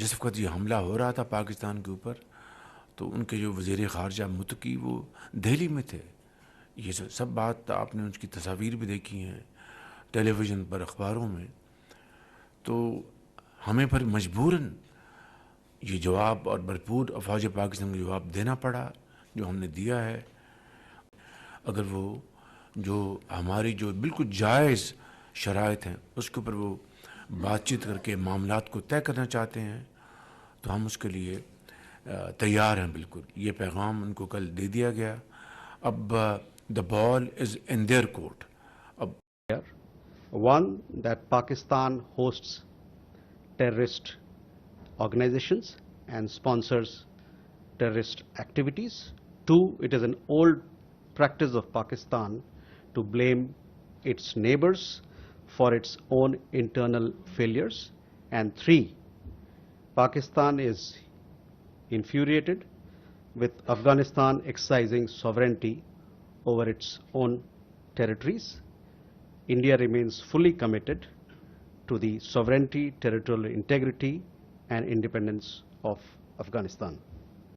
جس وقت یہ حملہ ہو رہا تھا پاکستان کے اوپر تو ان کے جو وزیر خارجہ متقی وہ دہلی میں تھے. یہ سب بات آپ نے اس کی تصاویر بھی دیکھی ہیں ٹیلی ویژن پر، اخباروں میں. تو ہمیں پھر مجبوراً یہ جواب اور بھرپور افواج پاکستان کو جواب دینا پڑا جو ہم نے دیا ہے. اگر وہ جو ہماری جو بالکل جائز شرائط ہیں اس کے اوپر وہ بات چیت کر کے معاملات کو طے کرنا چاہتے ہیں تو ہم اس کے لیے تیار ہیں بالکل. یہ پیغام ان کو کل دے دیا گیا. اب دا بال از ان دیئر کورٹ. اب one, that Pakistan hosts terrorist organizations and sponsors terrorist activities. Two, it is an old practice of Pakistan to blame its neighbors for its own internal failures. And three, Pakistan is infuriated with Afghanistan exercising sovereignty over its own territories. India remains fully committed to the sovereignty, territorial integrity, and independence of Afghanistan.